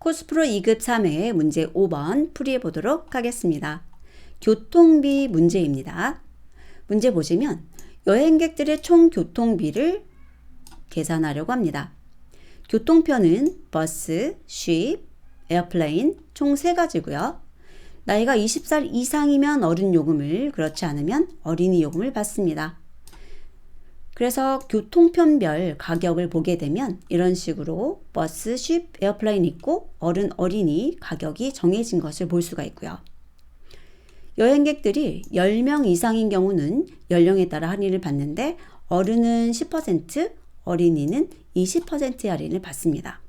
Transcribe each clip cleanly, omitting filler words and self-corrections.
코스프로 2급 3회 문제 5번 풀이해 보도록 하겠습니다. 교통비 문제입니다. 문제 보시면 여행객들의 총 교통비를 계산하려고 합니다. 교통편은 버스, 쉽, 에어플레인 총 3가지고요. 나이가 20살 이상이면 어른 요금을, 그렇지 않으면 어린이 요금을 받습니다. 그래서 교통편별 가격을 보게 되면 이런 식으로 버스, 쉽, 에어플레인 있고 어른, 어린이 가격이 정해진 것을 볼 수가 있고요. 여행객들이 10명 이상인 경우는 연령에 따라 할인을 받는데 어른은 10%, 어린이는 20%의 할인을 받습니다.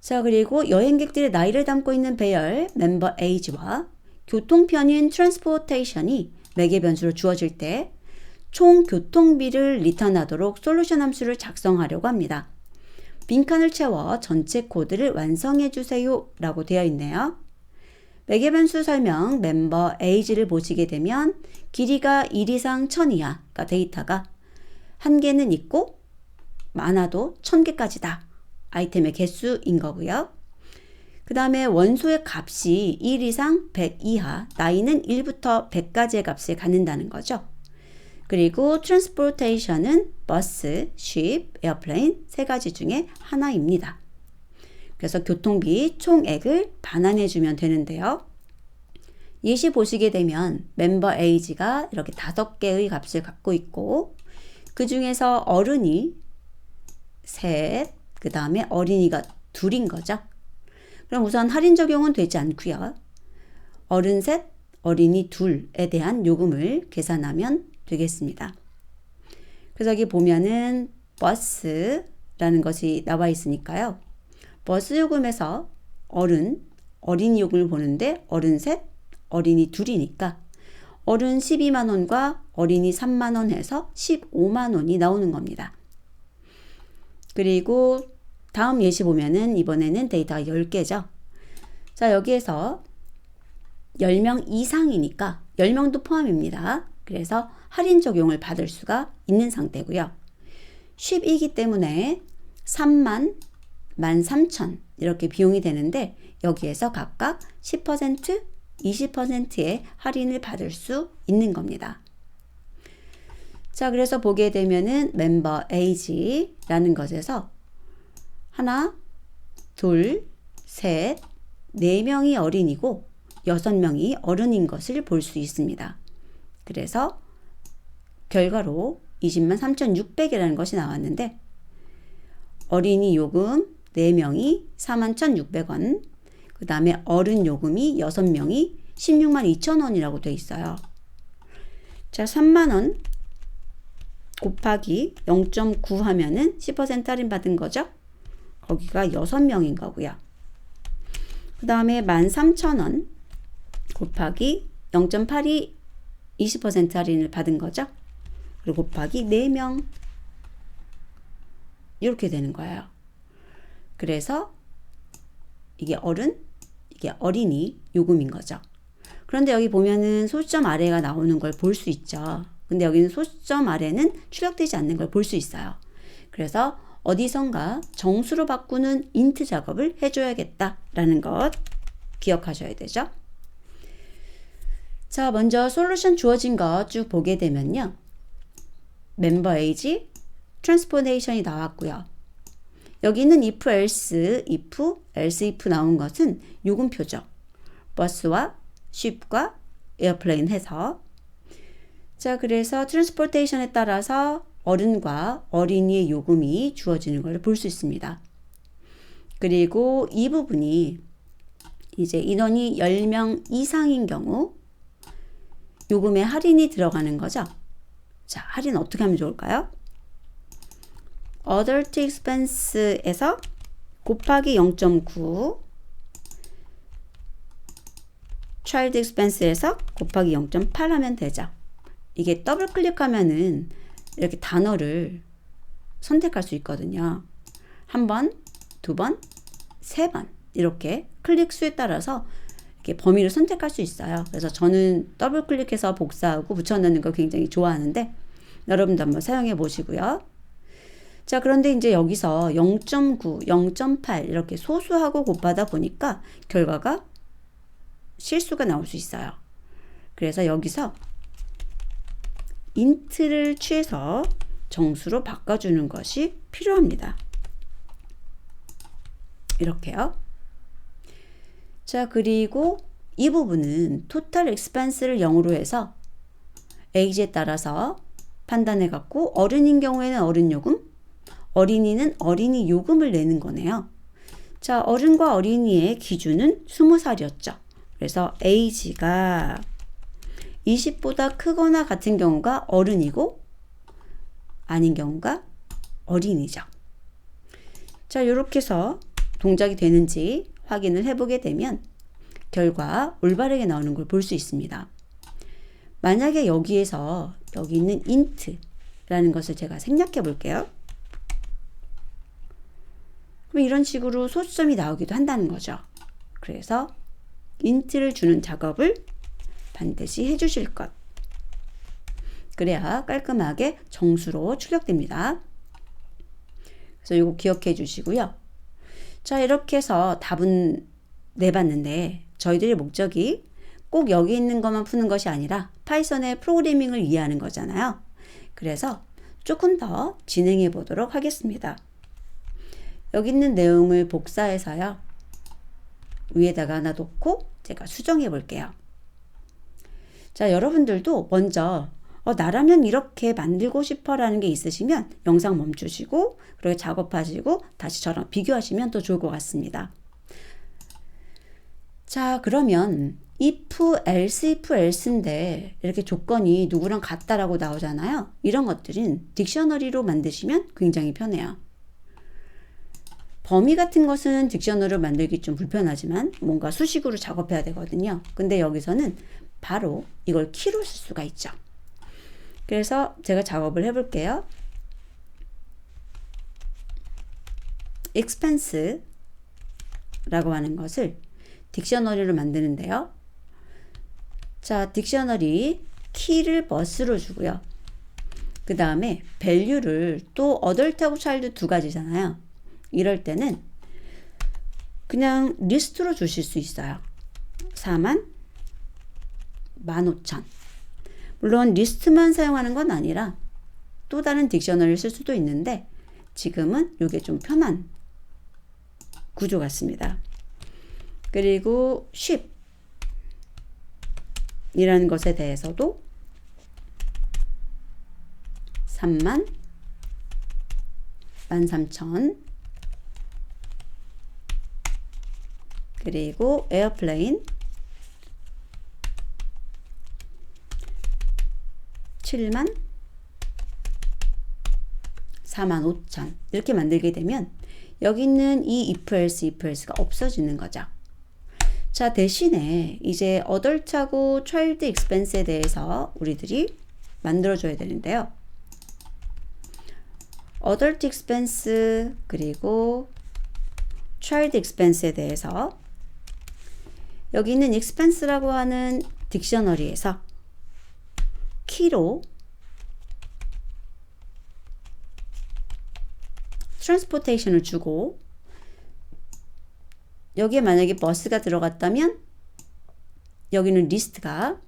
자, 그리고 여행객들의 나이를 담고 있는 배열, 멤버 에이지와 교통편인 트랜스포테이션이 매개 변수로 주어질 때 총 교통비를 리턴하도록 솔루션 함수를 작성하려고 합니다. 빈칸을 채워 전체 코드를 완성해 주세요 라고 되어 있네요. 매개 변수 설명 멤버 에이지를 보시게 되면 길이가 1 이상 1000 이하가 데이터가 한 개는 있고 많아도 1000개까지다. 아이템의 개수인 거고요. 그 다음에 원소의 값이 1 이상 100 이하, 나이는 1부터 100까지의 값을 갖는다는 거죠. 그리고 트랜스포테이션은 버스, 쉽, 에어플레인 3가지 중에 하나입니다. 그래서 교통비 총액을 반환해 주면 되는데요. 예시 보시게 되면 멤버 에이지가 이렇게 5개의 값을 갖고 있고 그 중에서 어른이 3, 그 다음에 어린이가 2인 거죠. 그럼 우선 할인 적용은 되지 않고요. 어른 3, 어린이 2에 대한 요금을 계산하면 되겠습니다. 그래서 여기 보면은 버스라는 것이 나와 있으니까요. 버스 요금에서 어린이 요금을 보는데 어른 3, 어린이 2이니까 어른 12만 원과 어린이 3만 원 해서 15만 원이 나오는 겁니다. 그리고 다음 예시 보면은 이번에는 데이터가 10개죠. 자, 여기에서 10명 이상이니까 10명도 포함입니다. 그래서 할인 적용을 받을 수가 있는 상태고요. 쉽이기 때문에 3만, 13,000 이렇게 비용이 되는데 여기에서 각각 10%, 20%의 할인을 받을 수 있는 겁니다. 자, 그래서 보게 되면은 멤버 에이지라는 것에서 하나, 둘, 셋, 4명이 어린이고 6명이 어른인 것을 볼 수 있습니다. 그래서 결과로 20만 3,600이라는 것이 나왔는데 어린이 요금 4명이 41,600원, 그 다음에 어른 요금이 6명이 16만 2천원이라고 되어 있어요. 자, 3만 원 곱하기 0.9 하면은 10% 할인 받은 거죠. 거기가 6명인 거고요. 그 다음에 13,000원 곱하기 0.82 20% 할인을 받은 거죠. 그리고 곱하기 4명 이렇게 되는 거예요. 그래서 이게 어른, 이게 어린이 요금인 거죠. 그런데 여기 보면은 소수점 아래가 나오는 걸 볼 수 있죠. 근데 여기는 소수점 아래는 출력되지 않는 걸 볼 수 있어요. 그래서 어디선가 정수로 바꾸는 인트 작업을 해줘야겠다라는 것 기억하셔야 되죠. 자, 먼저 솔루션 주어진 거 쭉 보게 되면요. 멤버 에이지, 트랜스포테이션이 나왔고요. 여기는 if, else, if 나온 것은 요금표죠. 버스와 쉽과 에어플레인 해서. 자, 그래서 트랜스포테이션에 따라서 어른과 어린이의 요금이 주어지는 걸 볼 수 있습니다. 그리고 이 부분이 이제 인원이 10명 이상인 경우 요금에 할인이 들어가는 거죠. 자, 할인 어떻게 하면 좋을까요? Adult expense에서 곱하기 0.9 Child expense에서 곱하기 0.8 하면 되죠. 이게 더블 클릭하면은 이렇게 단어를 선택할 수 있거든요. 한 번, 2번, 3번 이렇게 클릭 수에 따라서 이렇게 범위를 선택할 수 있어요. 그래서 저는 더블 클릭해서 복사하고 붙여넣는 걸 굉장히 좋아하는데 여러분도 한번 사용해 보시고요. 자, 그런데 이제 여기서 0.9, 0.8 이렇게 소수하고 곱하다 보니까 결과가 실수가 나올 수 있어요. 그래서 여기서 int를 취해서 정수로 바꿔주는 것이 필요합니다. 이렇게요. 자, 그리고 이 부분은 total expense를 0으로 해서 age에 따라서 판단해 갖고 어른인 경우에는 어른 요금, 어린이는 어린이 요금을 내는 거네요. 자, 어른과 어린이의 기준은 20살이었죠. 그래서 age가 20보다 크거나 같은 경우가 어른이고 아닌 경우가 어린이죠. 자, 이렇게 해서 동작이 되는지 확인을 해보게 되면 결과 올바르게 나오는 걸 볼 수 있습니다. 만약에 여기에서 여기 있는 int라는 것을 제가 생략해 볼게요. 그럼 이런 식으로 소수점이 나오기도 한다는 거죠. 그래서 int를 주는 작업을 반드시 해주실 것. 그래야 깔끔하게 정수로 출력됩니다. 그래서 이거 기억해 주시고요. 자, 이렇게 해서 답은 내봤는데 저희들의 목적이 꼭 여기 있는 것만 푸는 것이 아니라 파이썬의 프로그래밍을 이해하는 거잖아요. 그래서 조금 더 진행해 보도록 하겠습니다. 여기 있는 내용을 복사해서요. 위에다가 하나 놓고 제가 수정해 볼게요. 자, 여러분들도 먼저 나라면 이렇게 만들고 싶어 라는 게 있으시면 영상 멈추시고 그리고 작업하시고 다시 저랑 비교하시면 더 좋을 것 같습니다. 자, 그러면 if, else, if, else인데 이렇게 조건이 누구랑 같다라고 나오잖아요. 이런 것들은 딕셔너리로 만드시면 굉장히 편해요. 범위 같은 것은 딕셔너리로 만들기 좀 불편하지만 뭔가 수식으로 작업해야 되거든요. 근데 여기서는 바로 이걸 키로 쓸 수가 있죠. 그래서 제가 작업을 해볼게요. expense 라고 하는 것을 딕셔너리로 만드는데요. 자, 딕셔너리 키를 bus로 주고요. 그 다음에 value를 또 adult하고 child 두 가지잖아요. 이럴 때는 그냥 리스트로 주실 수 있어요. 4만 15,000. 물론 리스트만 사용하는 건 아니라 또 다른 딕셔너리를 쓸 수도 있는데 지금은 이게 좀 편한 구조 같습니다. 그리고 ship 이라는 것에 대해서도 3만 13,000 그리고 airplane 7만 45,000 이렇게 만들게 되면 여기 있는 이 if else, if else가 없어지는 거죠. 자, 대신에 이제 adult하고 child expense에 대해서 우리들이 만들어줘야 되는데요. adult expense 그리고 child expense에 대해서 여기 있는 expense라고 하는 딕셔너리에서 키로 transportation을 주고 여기에 만약에 버스가 들어갔다면 여기는 리스트가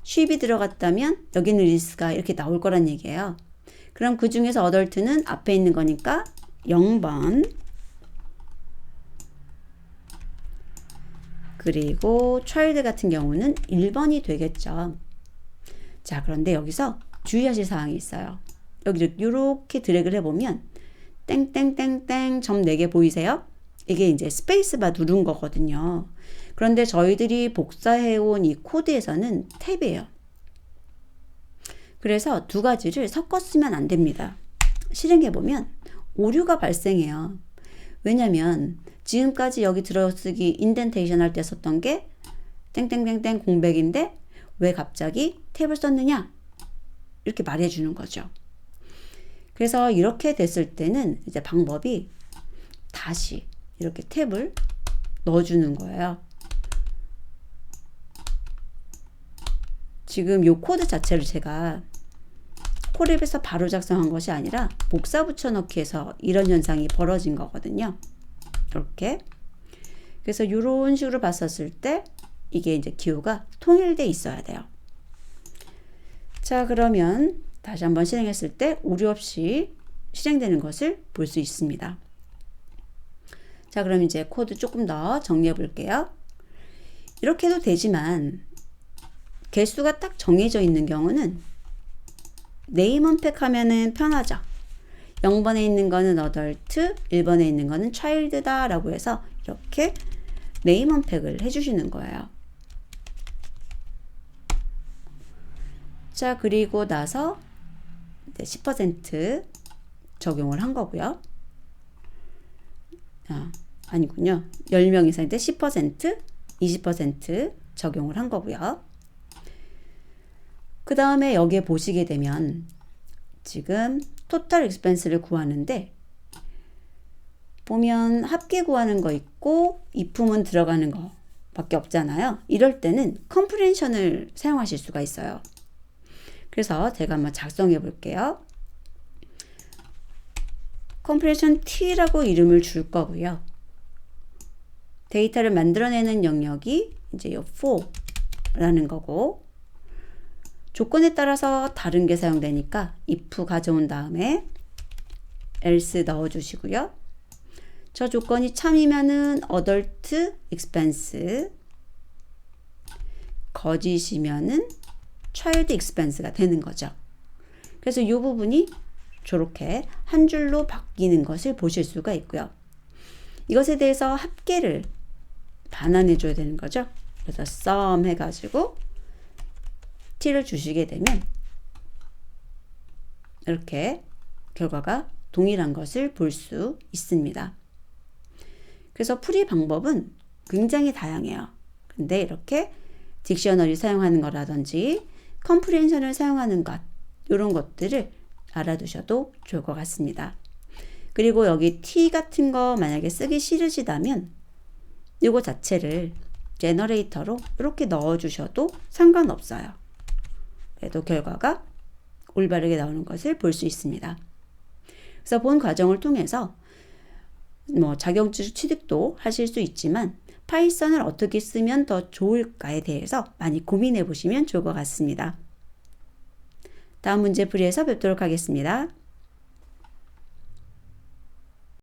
ship이 들어갔다면 여기는 리스트가 이렇게 나올 거란 얘기예요. 그럼 그 중에서 adult는 앞에 있는 거니까 0번 그리고 child 같은 경우는 1번이 되겠죠. 자, 그런데 여기서 주의하실 사항이 있어요. 여기 이렇게 드래그를 해보면 땡땡땡땡 점 4개 보이세요? 이게 이제 스페이스바 누른 거거든요. 그런데 저희들이 복사해온 이 코드에서는 탭이에요. 그래서 두 가지를 섞어 쓰면 안 됩니다. 실행해보면 오류가 발생해요. 왜냐면 지금까지 여기 들어쓰기 인덴테이션 할 때 썼던 게 땡땡땡땡 공백인데 왜 갑자기 탭을 썼느냐? 이렇게 말해주는 거죠. 그래서 이렇게 됐을 때는 이제 방법이 다시 이렇게 탭을 넣어주는 거예요. 지금 이 코드 자체를 제가 콜앱에서 바로 작성한 것이 아니라 복사 붙여넣기 해서 이런 현상이 벌어진 거거든요. 이렇게. 그래서 이런 식으로 봤었을 때 이게 이제 기호가 통일돼 있어야 돼요. 자, 그러면 다시 한번 실행했을 때 오류 없이 실행되는 것을 볼 수 있습니다. 자, 그럼 이제 코드 조금 더 정리해 볼게요. 이렇게 해도 되지만 개수가 딱 정해져 있는 경우는 네임 언팩 하면은 편하죠. 0번에 있는 거는 adult, 1번에 있는 거는 child다 라고 해서 이렇게 네임 언팩을 해주시는 거예요. 자, 그리고 나서 10% 적용을 한 거고요. 아니군요. 10명 이상일 때 10%, 20% 적용을 한 거고요. 그 다음에 여기에 보시게 되면 지금 토탈 익스펜스를 구하는데 보면 합계 구하는 거 있고 이품은 들어가는 거 밖에 없잖아요. 이럴 때는 컴프레hension을 사용하실 수가 있어요. 그래서 제가 한번 작성해 볼게요. 컴프레hension t라고 이름을 줄 거고요. 데이터를 만들어내는 영역이 이제 이 for라는 거고, 조건에 따라서 다른 게 사용되니까 if 가져온 다음에 else 넣어주시고요. 저 조건이 참이면은 adult expense, 거짓이면은 child expense가 되는 거죠. 그래서 이 부분이 저렇게 한 줄로 바뀌는 것을 보실 수가 있고요. 이것에 대해서 합계를 반환해 줘야 되는 거죠. 그래서 sum 해가지고 t를 주시게 되면 이렇게 결과가 동일한 것을 볼 수 있습니다. 그래서 풀이 방법은 굉장히 다양해요. 근데 이렇게 딕셔너리 사용하는 거라든지 컴프레hension을 사용하는 것, 이런 것들을 알아두셔도 좋을 것 같습니다. 그리고 여기 t 같은 거 만약에 쓰기 싫으시다면 이거 자체를 제너레이터로 이렇게 넣어주셔도 상관없어요. 그래도 결과가 올바르게 나오는 것을 볼 수 있습니다. 그래서 본 과정을 통해서 자격지수 취득도 하실 수 있지만 파이썬을 어떻게 쓰면 더 좋을까에 대해서 많이 고민해 보시면 좋을 것 같습니다. 다음 문제 풀이에서 뵙도록 하겠습니다.